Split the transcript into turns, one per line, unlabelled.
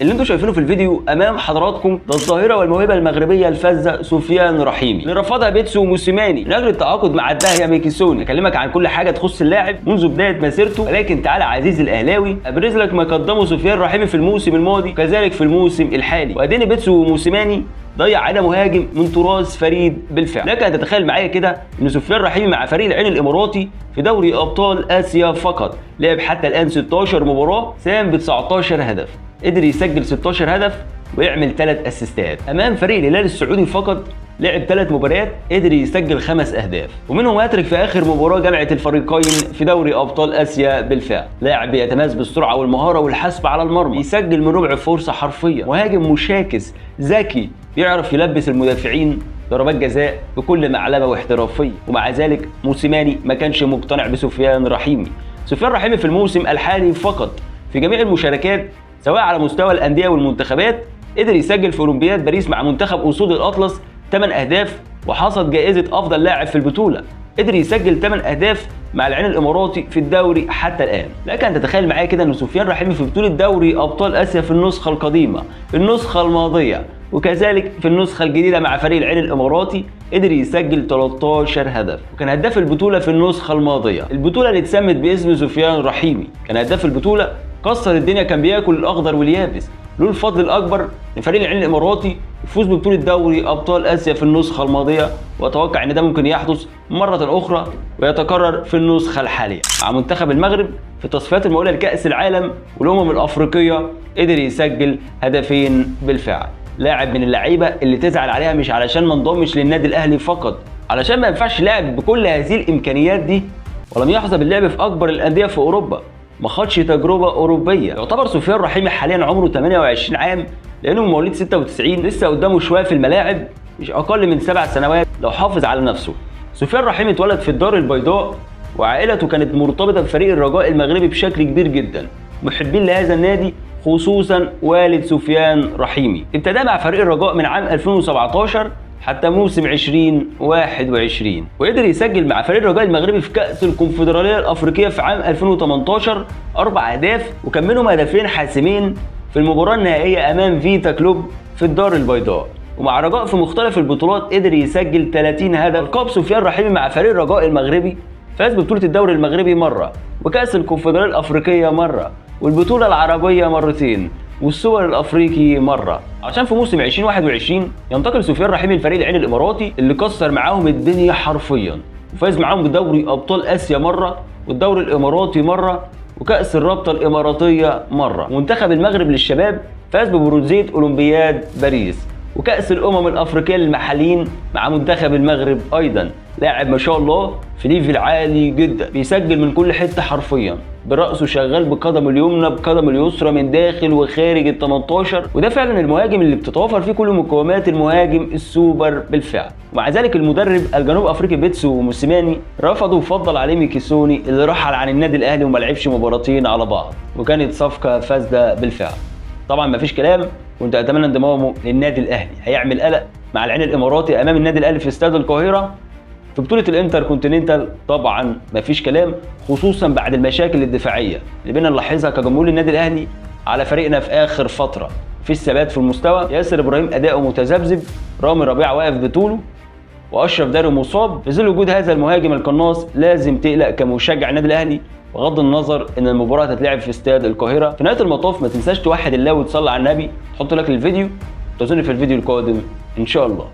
اللي انتم شايفينه في الفيديو امام حضراتكم ده الظاهره والموهبه المغربيه الفذه سفيان رحيمي اللي رفضها بيتسو موسيماني من اجل التعاقد مع الداهيه ميكيسوني. اكلمك عن كل حاجه تخص اللاعب منذ بدايه مسيرته، ولكن تعالى عزيزي الاهلاوي ابرز لك ما قدمه سفيان رحيمي في الموسم الماضي وكذلك في الموسم الحالي. واداني بيتسو موسيماني ضيع على مهاجم من طراز فريد بالفعل. لك ان تتخيل معايا كده ان سفيان رحيمي مع فريق العين الاماراتي في دوري ابطال اسيا فقط لعب حتى الان 16 مباراه، ساهم ب 19 هدف، قدر يسجل 16 هدف ويعمل 3 اسيستات. امام فريق الهلال السعودي فقط لعب 3 مباريات قدر يسجل 5 اهداف، ومنهم هاتريك في اخر مباراه جمعت الفريقين في دوري ابطال اسيا بالفعل. لاعب بيتميز بالسرعه والمهاره والحسم على المرمى، يسجل من ربع فرصه حرفيا، مهاجم مشاكس ذكي بيعرف يلبس المدافعين ضربات جزاء بكل معلمه واحترافيه. ومع ذلك موسيماني ما كانش مقتنع بسفيان رحيمي. سفيان رحيمي في الموسم الحالي فقط في جميع المشاركات سواء على مستوى الانديه والمنتخبات قدر يسجل في اولمبياد باريس مع منتخب اسود الاطلس 8 اهداف وحصد جائزه افضل لاعب في البطوله. قدر يسجل 8 اهداف مع العين الاماراتي في الدوري حتى الان. لك ان تتخيل معايا كده ان سفيان رحيمي في بطوله دوري ابطال اسيا في النسخه القديمه، في النسخه الماضيه، وكذلك في النسخه الجديده مع فريق العين الاماراتي قدر يسجل 13 هدف، وكان هداف البطوله في النسخه الماضيه، البطوله اللي اتسمت باسم سفيان رحيمي. كان هداف البطوله، كسر الدنيا، كان بياكل الاخضر واليابس. له الفضل الاكبر لفريق العين الاماراتي يفوز ببطوله دوري ابطال اسيا في النسخه الماضيه، واتوقع ان ده ممكن يحدث مره اخرى ويتكرر في النسخه الحاليه. مع منتخب المغرب في تصفيات المؤهله لكاس العالم والامم الافريقيه قدر يسجل هدفين بالفعل. لاعب من اللعيبه اللي تزعل عليها مش علشان ما انضمش للنادي الاهلي فقط، علشان ما ينفعش لاعب بكل هذه الامكانيات دي ولم يحظى باللعب في اكبر الانديه في اوروبا، ما خدش تجربه اوروبيه. يعتبر سفيان رحيمي حاليا عمره 28 عام لانه من مواليد 96، لسه قدامه شويه في الملاعب، مش اقل من 7 سنوات لو حافظ على نفسه. سفيان رحيمي اتولد في الدار البيضاء وعائلته كانت مرتبطه بفريق الرجاء المغربي بشكل كبير جدا، محبين لهذا النادي خصوصا والد سفيان رحيمي. ابتدى مع فريق الرجاء من عام 2017 حتى موسم 2021، وقدر يسجل مع فريق الرجاء المغربي في كأس الكونفدرالية الأفريقية في عام 2018 4 أهداف، وكان منهم هدفين حاسمين في المباراة النهائية أمام فيتا كلوب في الدار البيضاء. ومع الرجاء في مختلف البطولات قدر يسجل 30 هدف. ألقاب سفيان رحيمي مع فريق الرجاء المغربي: فاز ببطولة الدوري المغربي مرة، وكأس الكونفدرالية الأفريقية مرة، والبطولة العربية مرتين، والسوبر الافريقي مره. عشان في موسم 2021 ينتقل سفيان رحيمي لفريق العين الاماراتي اللي كسر معاهم الدنيا حرفيا، وفاز معاهم بدوري ابطال اسيا مره، والدوري الاماراتي مره، وكاس الرابطه الاماراتيه مره. منتخب المغرب للشباب فاز ببرونزيه اولمبياد باريس، وكاس الامم الافريقيه للمحليين مع منتخب المغرب ايضا. لاعب ما شاء الله في ليفل عالي جدا، بيسجل من كل حته حرفيا، برأسه شغال بقدمه اليمنى بقدمه اليسرى من داخل وخارج ال 18، وده فعلا المهاجم اللي بتتوافر فيه كل مقومات المهاجم السوبر بالفعل. ومع ذلك المدرب الجنوب افريقي بيتسو موسيماني رفضه وفضل عليه ميكيسوني اللي رحل عن النادي الاهلي وما لعبش مباراتين على بعض، وكانت صفقه فاسده بالفعل. طبعا مفيش كلام، كنت اتمنى انضمامه للنادي الاهلي، هيعمل قلق مع العين الاماراتي امام النادي الاهلي في استاد القاهره في بطولة الانتر كونتيننتال. طبعا مفيش كلام، خصوصا بعد المشاكل الدفاعية اللي بينا نلاحظها كجمهور النادي الاهلي على فريقنا في اخر فترة. في الثبات في المستوى، ياسر ابراهيم اداؤه متذبذب، رامي ربيعة واقف بطوله، واشرف داري مصاب. في ظل وجود هذا المهاجم القناص لازم تقلق كمشجع النادي الاهلي، بغض النظر ان المباراة هتتلعب في استاد القاهرة. في نهاية المطاف ما تنساش توحد الله وتصلي على النبي، تحط لايك للفيديو، وتزورني في الفيديو القادم ان شاء الله.